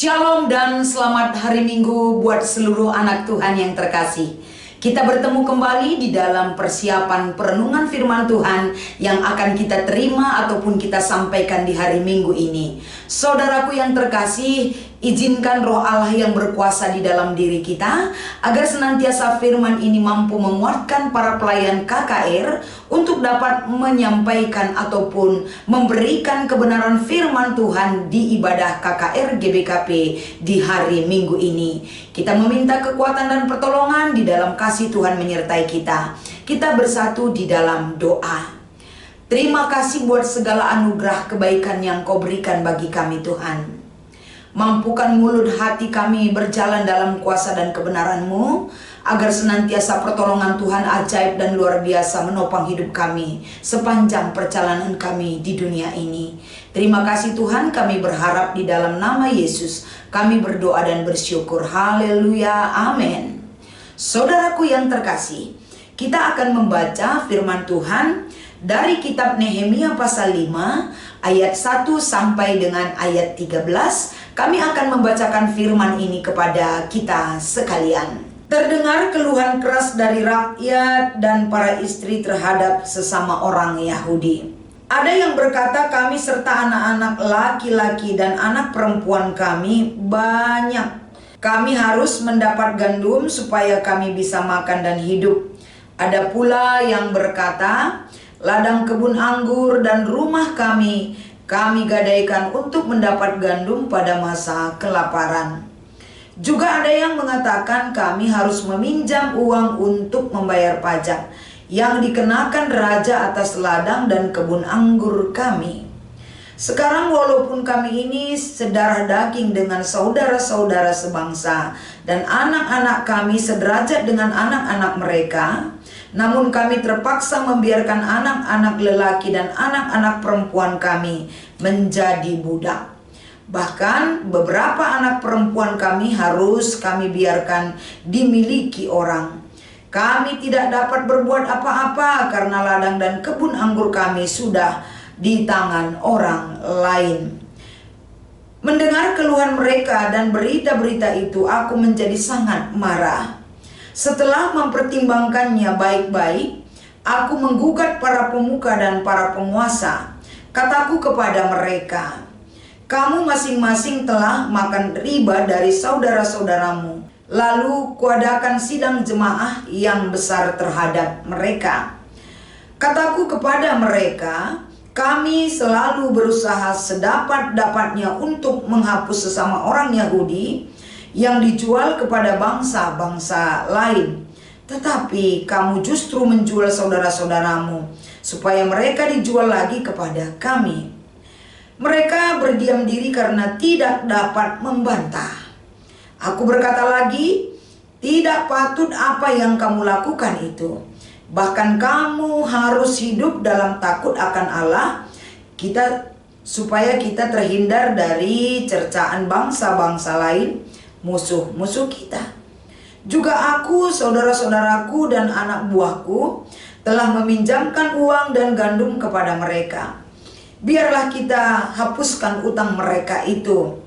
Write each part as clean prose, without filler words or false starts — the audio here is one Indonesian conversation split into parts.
Shalom dan selamat hari Minggu buat seluruh anak Tuhan yang terkasih. Kita bertemu kembali di dalam persiapan perenungan firman Tuhan yang akan kita terima ataupun kita sampaikan di hari Minggu ini. Saudaraku yang terkasih, izinkan Roh Allah yang berkuasa di dalam diri kita agar senantiasa firman ini mampu menguatkan para pelayan KKR untuk dapat menyampaikan ataupun memberikan kebenaran firman Tuhan di ibadah KKR GBKP di hari Minggu ini. Kita meminta kekuatan dan pertolongan di dalam kasih Tuhan menyertai kita. Kita bersatu di dalam doa. Terima kasih buat segala anugerah kebaikan yang Kau berikan bagi kami Tuhan. Mampukan mulut hati kami berjalan dalam kuasa dan kebenaran-Mu, agar senantiasa pertolongan Tuhan ajaib dan luar biasa menopang hidup kami sepanjang perjalanan kami di dunia ini. Terima kasih Tuhan, kami berharap di dalam nama Yesus kami berdoa dan bersyukur. Haleluya, amin. Saudaraku yang terkasih, kita akan membaca firman Tuhan dari kitab Nehemia pasal 5 ayat 1 sampai dengan ayat 13. Kami akan membacakan firman ini kepada kita sekalian. Terdengar keluhan keras dari rakyat dan para istri terhadap sesama orang Yahudi. Ada yang berkata, kami serta anak-anak laki-laki dan anak perempuan kami banyak. Kami harus mendapat gandum supaya kami bisa makan dan hidup. Ada pula yang berkata, ladang kebun anggur dan rumah kami gadaikan untuk mendapat gandum pada masa kelaparan. Juga ada yang mengatakan kami harus meminjam uang untuk membayar pajak yang dikenakan raja atas ladang dan kebun anggur kami. Sekarang walaupun kami ini sedarah daging dengan saudara-saudara sebangsa dan anak-anak kami sederajat dengan anak-anak mereka, namun kami terpaksa membiarkan anak-anak lelaki dan anak-anak perempuan kami menjadi budak. Bahkan beberapa anak perempuan kami harus kami biarkan dimiliki orang. Kami tidak dapat berbuat apa-apa karena ladang dan kebun anggur kami sudah di tangan orang lain. Mendengar keluhan mereka dan berita-berita itu, aku menjadi sangat marah. Setelah mempertimbangkannya baik-baik, aku menggugat para pemuka dan para penguasa. Kataku kepada mereka, kamu masing-masing telah makan riba dari saudara-saudaramu. Lalu kuadakan sidang jemaah yang besar terhadap mereka. Kataku kepada mereka, kami selalu berusaha sedapat-dapatnya untuk menghapus sesama orang Yahudi yang dijual kepada bangsa-bangsa lain. Tetapi kamu justru menjual saudara-saudaramu supaya mereka dijual lagi kepada kami. Mereka berdiam diri karena tidak dapat membantah. Aku berkata lagi, tidak patut apa yang kamu lakukan itu. Bahkan kamu harus hidup dalam takut akan Allah, supaya kita terhindar dari cercaan bangsa-bangsa lain, musuh-musuh kita. Juga aku, saudara-saudaraku dan anak buahku telah meminjamkan uang dan gandum kepada mereka. Biarlah kita hapuskan utang mereka itu.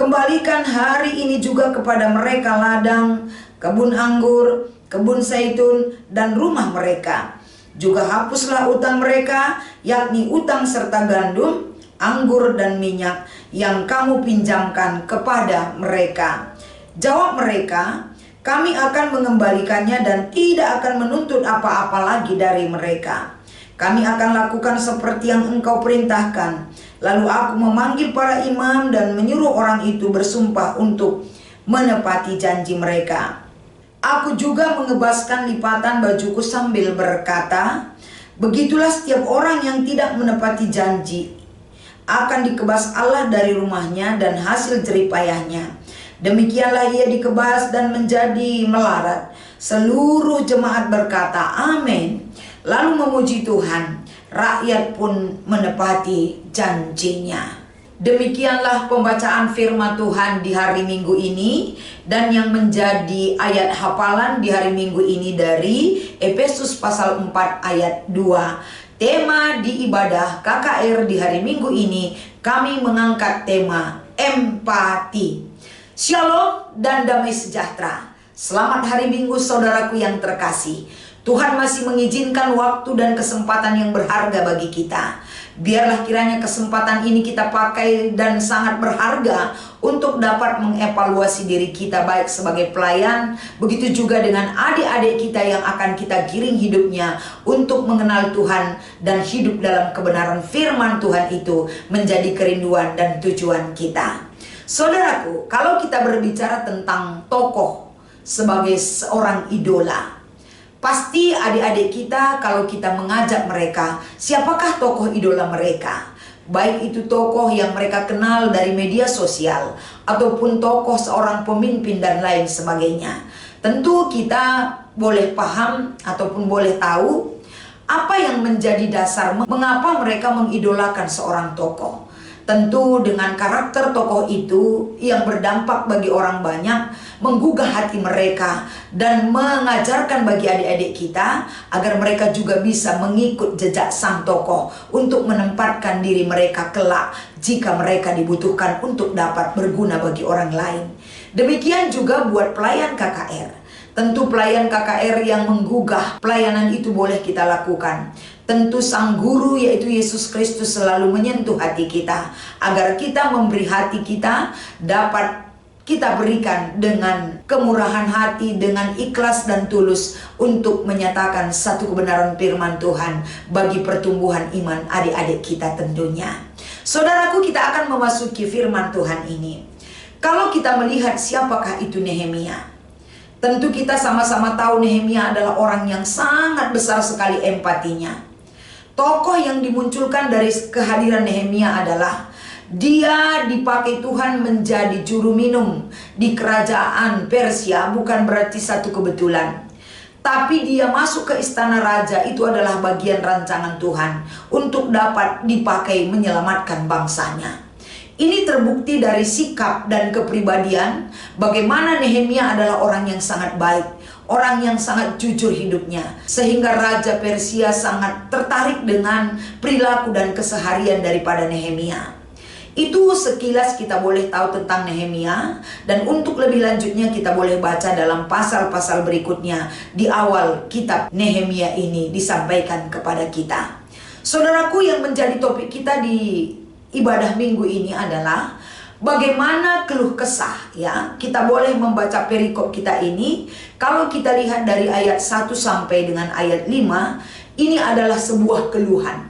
Kembalikan hari ini juga kepada mereka ladang, kebun anggur, kebun zaitun, dan rumah mereka. Juga hapuslah utang mereka, yakni utang serta gandum, anggur, dan minyak yang kamu pinjamkan kepada mereka. Jawab mereka, kami akan mengembalikannya dan tidak akan menuntut apa-apa lagi dari mereka. Kami akan lakukan seperti yang engkau perintahkan. Lalu aku memanggil para imam dan menyuruh orang itu bersumpah untuk menepati janji mereka. Aku juga mengebaskan lipatan bajuku sambil berkata, begitulah setiap orang yang tidak menepati janji akan dikebas Allah dari rumahnya dan hasil jeripayahnya. Demikianlah ia dikebas dan menjadi melarat. Seluruh jemaat berkata, amin. Lalu memuji Tuhan, rakyat pun menepati janjinya. Demikianlah pembacaan firman Tuhan di hari Minggu ini, dan yang menjadi ayat hafalan di hari Minggu ini dari Efesus pasal 4 ayat 2. Tema di ibadah KKR di hari Minggu ini kami mengangkat tema empati. Shalom dan damai sejahtera. Selamat hari Minggu saudaraku yang terkasih. Tuhan masih mengizinkan waktu dan kesempatan yang berharga bagi kita. Biarlah kiranya kesempatan ini kita pakai dan sangat berharga untuk dapat mengevaluasi diri kita baik sebagai pelayan, begitu juga dengan adik-adik kita yang akan kita giring hidupnya untuk mengenal Tuhan dan hidup dalam kebenaran firman Tuhan itu menjadi kerinduan dan tujuan kita. Saudaraku, kalau kita berbicara tentang tokoh sebagai seorang idola, pasti adik-adik kita kalau kita mengajak mereka, siapakah tokoh idola mereka? Baik itu tokoh yang mereka kenal dari media sosial, ataupun tokoh seorang pemimpin dan lain sebagainya. Tentu kita boleh paham ataupun boleh tahu apa yang menjadi dasar mengapa mereka mengidolakan seorang tokoh. Tentu dengan karakter tokoh itu yang berdampak bagi orang banyak, menggugah hati mereka dan mengajarkan bagi adik-adik kita agar mereka juga bisa mengikut jejak sang tokoh untuk menempatkan diri mereka kelak jika mereka dibutuhkan untuk dapat berguna bagi orang lain. Demikian juga buat pelayan KKR. Tentu pelayan KKR yang menggugah pelayanan itu boleh kita lakukan. Tentu sang guru yaitu Yesus Kristus selalu menyentuh hati kita agar kita memberi hati kita dapat kita berikan dengan kemurahan hati, dengan ikhlas dan tulus untuk menyatakan satu kebenaran firman Tuhan bagi pertumbuhan iman adik-adik kita tentunya. Saudaraku, kita akan memasuki firman Tuhan ini. Kalau kita melihat siapakah itu Nehemia, tentu kita sama-sama tahu Nehemia adalah orang yang sangat besar sekali empatinya. Tokoh yang dimunculkan dari kehadiran Nehemia adalah dia dipakai Tuhan menjadi juru minum di kerajaan Persia, bukan berarti satu kebetulan. Tapi dia masuk ke istana raja itu adalah bagian rancangan Tuhan untuk dapat dipakai menyelamatkan bangsanya. Ini terbukti dari sikap dan kepribadian bagaimana Nehemia adalah orang yang sangat baik, orang yang sangat jujur hidupnya, sehingga Raja Persia sangat tertarik dengan perilaku dan keseharian daripada Nehemia. Itu sekilas kita boleh tahu tentang Nehemia, dan untuk lebih lanjutnya kita boleh baca dalam pasal-pasal berikutnya di awal kitab Nehemia ini disampaikan kepada kita. Saudaraku, yang menjadi topik kita di ibadah minggu ini adalah bagaimana keluh kesah, ya. Kita boleh membaca perikop kita ini. Kalau kita lihat dari ayat 1 sampai dengan ayat 5, ini adalah sebuah keluhan.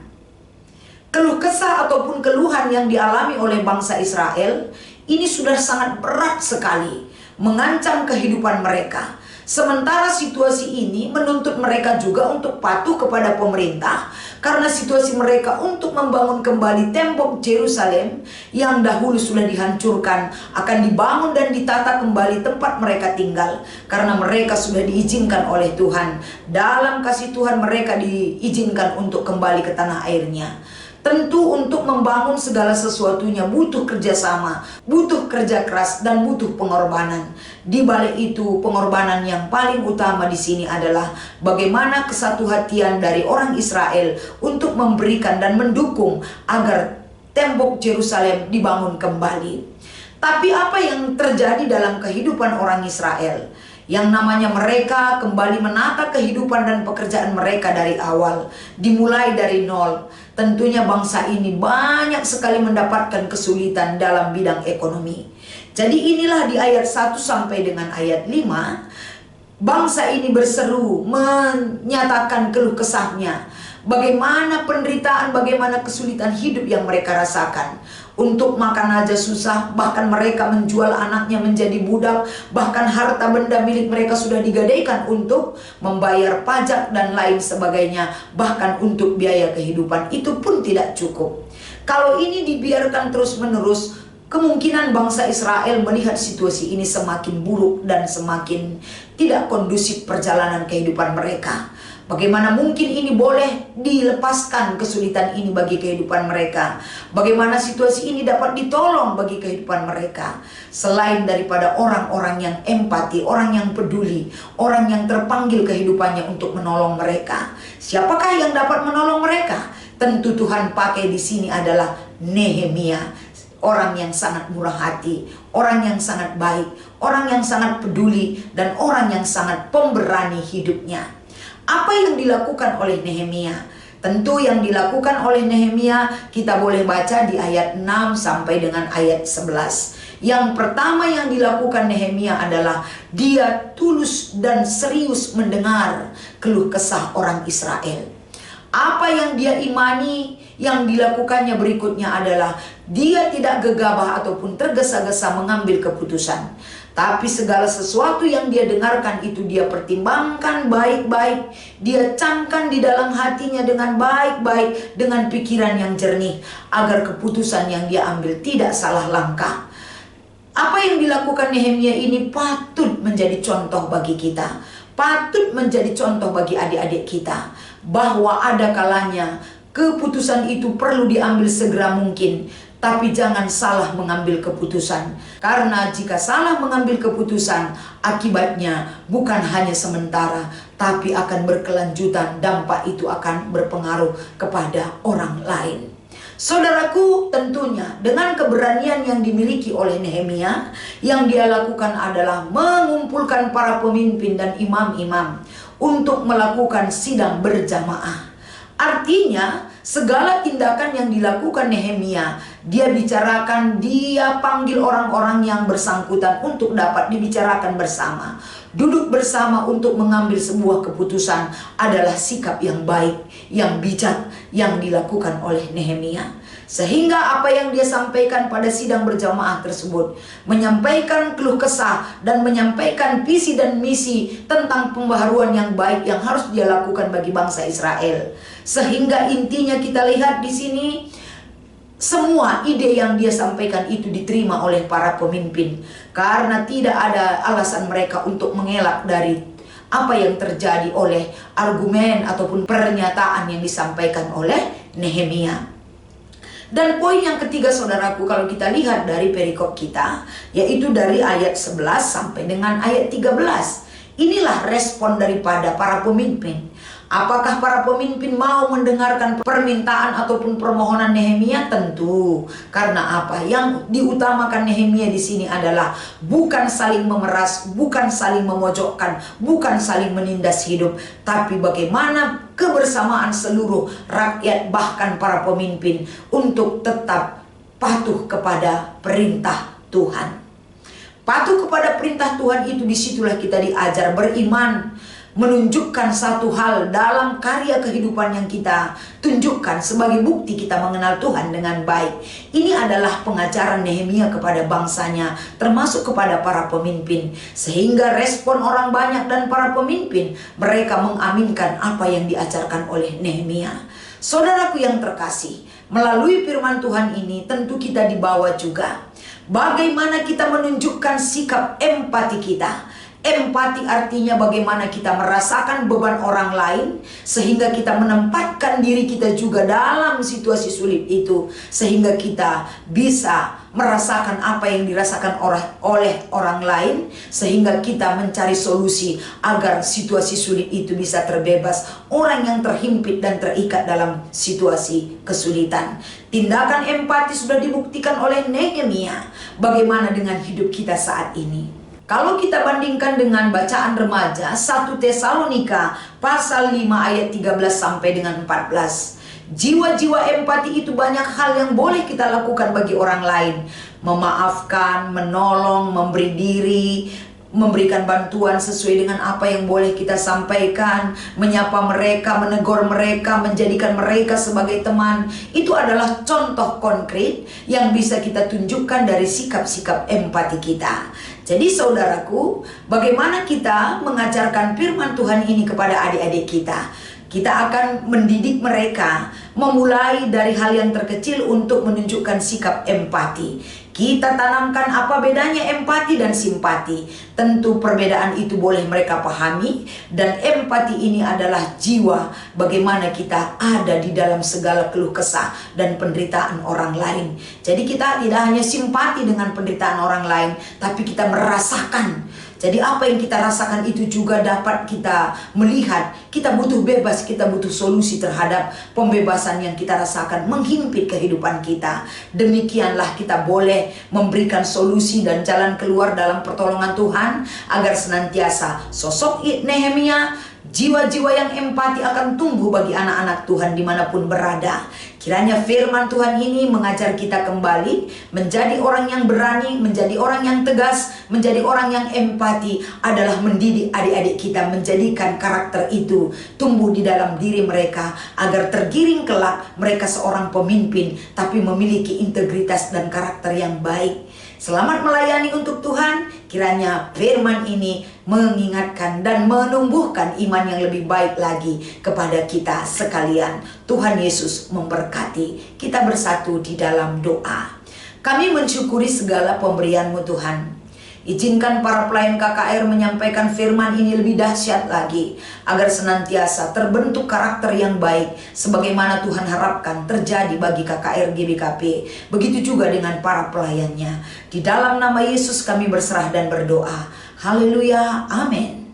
Keluh kesah ataupun keluhan yang dialami oleh bangsa Israel ini sudah sangat berat sekali, mengancam kehidupan mereka. Sementara situasi ini menuntut mereka juga untuk patuh kepada pemerintah, karena situasi mereka untuk membangun kembali tembok Yerusalem yang dahulu sudah dihancurkan akan dibangun dan ditata kembali tempat mereka tinggal, karena mereka sudah diizinkan oleh Tuhan. Dalam kasih Tuhan mereka diizinkan untuk kembali ke tanah airnya. Tentu untuk membangun segala sesuatunya butuh kerjasama, butuh kerja keras, dan butuh pengorbanan. Di balik itu, pengorbanan yang paling utama di sini adalah bagaimana kesatuhatian dari orang Israel untuk memberikan dan mendukung agar tembok Yerusalem dibangun kembali. Tapi apa yang terjadi dalam kehidupan orang Israel? Yang namanya mereka kembali menata kehidupan dan pekerjaan mereka dari awal, dimulai dari nol. Tentunya bangsa ini banyak sekali mendapatkan kesulitan dalam bidang ekonomi. Jadi inilah di ayat 1 sampai dengan ayat 5, bangsa ini berseru menyatakan keluh kesahnya. Bagaimana penderitaan, bagaimana kesulitan hidup yang mereka rasakan. Untuk makan aja susah, bahkan mereka menjual anaknya menjadi budak, bahkan harta benda milik mereka sudah digadaikan untuk membayar pajak dan lain sebagainya, bahkan untuk biaya kehidupan itu pun tidak cukup. Kalau ini dibiarkan terus-menerus, kemungkinan bangsa Israel melihat situasi ini semakin buruk dan semakin tidak kondusif perjalanan kehidupan mereka. Bagaimana mungkin ini boleh dilepaskan kesulitan ini bagi kehidupan mereka? Bagaimana situasi ini dapat ditolong bagi kehidupan mereka? Selain daripada orang-orang yang empati, orang yang peduli, orang yang terpanggil kehidupannya untuk menolong mereka. Siapakah yang dapat menolong mereka? Tentu Tuhan pakai di sini adalah Nehemia. orang yang sangat murah hati, orang yang sangat baik, orang yang sangat peduli, dan orang yang sangat pemberani hidupnya. Apa yang dilakukan oleh Nehemia? Tentu yang dilakukan oleh Nehemia kita boleh baca di ayat 6 sampai dengan ayat 11. Yang pertama yang dilakukan Nehemia adalah dia tulus dan serius mendengar keluh kesah orang Israel. Apa yang dia imani, yang dilakukannya berikutnya adalah dia tidak gegabah ataupun tergesa-gesa mengambil keputusan. Tapi segala sesuatu yang dia dengarkan itu dia pertimbangkan baik-baik. Dia camkan di dalam hatinya dengan baik-baik, dengan pikiran yang jernih, agar keputusan yang dia ambil tidak salah langkah. Apa yang dilakukan Nehemia ini patut menjadi contoh bagi kita, patut menjadi contoh bagi adik-adik kita, bahwa ada kalanya keputusan itu perlu diambil segera mungkin. Tapi jangan salah mengambil keputusan. Karena jika salah mengambil keputusan, akibatnya bukan hanya sementara, tapi akan berkelanjutan. Dampak itu akan berpengaruh kepada orang lain. Saudaraku, tentunya dengan keberanian yang dimiliki oleh Nehemia, yang dia lakukan adalah mengumpulkan para pemimpin dan imam-imam untuk melakukan sidang berjamaah. Artinya, segala tindakan yang dilakukan Nehemia, dia bicarakan, dia panggil orang-orang yang bersangkutan untuk dapat dibicarakan bersama. Duduk bersama untuk mengambil sebuah keputusan adalah sikap yang baik, yang bijak, yang dilakukan oleh Nehemia. Sehingga apa yang dia sampaikan pada sidang berjamaah tersebut, menyampaikan keluh kesah dan menyampaikan visi dan misi tentang pembaharuan yang baik yang harus dia lakukan bagi bangsa Israel. Sehingga intinya kita lihat di sini, semua ide yang dia sampaikan itu diterima oleh para pemimpin, karena tidak ada alasan mereka untuk mengelak dari apa yang terjadi oleh argumen ataupun pernyataan yang disampaikan oleh Nehemia. Dan poin yang ketiga, saudaraku, kalau kita lihat dari perikop kita, yaitu dari ayat 11 sampai dengan ayat 13. Inilah respon daripada para pemimpin. Apakah para pemimpin mau mendengarkan permintaan ataupun permohonan Nehemia? Tentu. Karena apa? Yang diutamakan Nehemia di sini adalah bukan saling memeras, bukan saling memojokkan, bukan saling menindas hidup, tapi bagaimana kebersamaan seluruh rakyat, bahkan para pemimpin, untuk tetap patuh kepada perintah Tuhan. Patuh kepada perintah Tuhan itu, disitulah kita diajar beriman, menunjukkan satu hal dalam karya kehidupan yang kita tunjukkan sebagai bukti kita mengenal Tuhan dengan baik. Ini adalah pengajaran Nehemia kepada bangsanya, termasuk kepada para pemimpin. Sehingga respon orang banyak dan para pemimpin, mereka mengaminkan apa yang diajarkan oleh Nehemia. Saudaraku yang terkasih, melalui firman Tuhan ini tentu kita dibawa juga bagaimana kita menunjukkan sikap empati kita. Empati artinya bagaimana kita merasakan beban orang lain, sehingga kita menempatkan diri kita juga dalam situasi sulit itu, sehingga kita bisa merasakan apa yang dirasakan oleh orang lain, sehingga kita mencari solusi agar situasi sulit itu bisa terbebas, orang yang terhimpit dan terikat dalam situasi kesulitan. Tindakan empati sudah dibuktikan oleh Nehemia. Bagaimana dengan hidup kita saat ini? Kalau kita bandingkan dengan bacaan remaja 1 Tesalonika pasal 5 ayat 13 sampai dengan 14. Jiwa-jiwa empati itu banyak hal yang boleh kita lakukan bagi orang lain. Memaafkan, menolong, memberi diri, memberikan bantuan sesuai dengan apa yang boleh kita sampaikan, menyapa mereka, menegur mereka, menjadikan mereka sebagai teman. Itu adalah contoh konkret yang bisa kita tunjukkan dari sikap-sikap empati kita. Jadi saudaraku, bagaimana kita mengajarkan firman Tuhan ini kepada adik-adik kita? Kita akan mendidik mereka, memulai dari hal yang terkecil untuk menunjukkan sikap empati. Kita tanamkan apa bedanya empati dan simpati. Tentu perbedaan itu boleh mereka pahami, dan empati ini adalah jiwa bagaimana kita ada di dalam segala keluh kesah dan penderitaan orang lain. Jadi kita tidak hanya simpati dengan penderitaan orang lain, tapi kita merasakan Jadi apa yang kita rasakan itu juga dapat kita melihat. Kita butuh bebas, kita butuh solusi terhadap pembebasan yang kita rasakan menghimpit kehidupan kita. Demikianlah kita boleh memberikan solusi dan jalan keluar dalam pertolongan Tuhan, agar senantiasa sosok Nehemia, jiwa-jiwa yang empati akan tumbuh bagi anak-anak Tuhan dimanapun berada. Kiranya firman Tuhan ini mengajar kita kembali menjadi orang yang berani, menjadi orang yang tegas, menjadi orang yang empati, adalah mendidik adik-adik kita, menjadikan karakter itu tumbuh di dalam diri mereka, agar tergiring kelak mereka seorang pemimpin tapi memiliki integritas dan karakter yang baik. Selamat melayani untuk Tuhan. Kiranya firman ini mengingatkan dan menumbuhkan iman yang lebih baik lagi kepada kita sekalian. Tuhan Yesus memberkati. Kita bersatu di dalam doa. Kami mensyukuri segala pemberian-Mu Tuhan. Izinkan para pelayan KKR menyampaikan firman ini lebih dahsyat lagi, agar senantiasa terbentuk karakter yang baik sebagaimana Tuhan harapkan terjadi bagi KKR GBKP. Begitu juga dengan para pelayannya. Di dalam nama Yesus kami berserah dan berdoa. Haleluya, amin.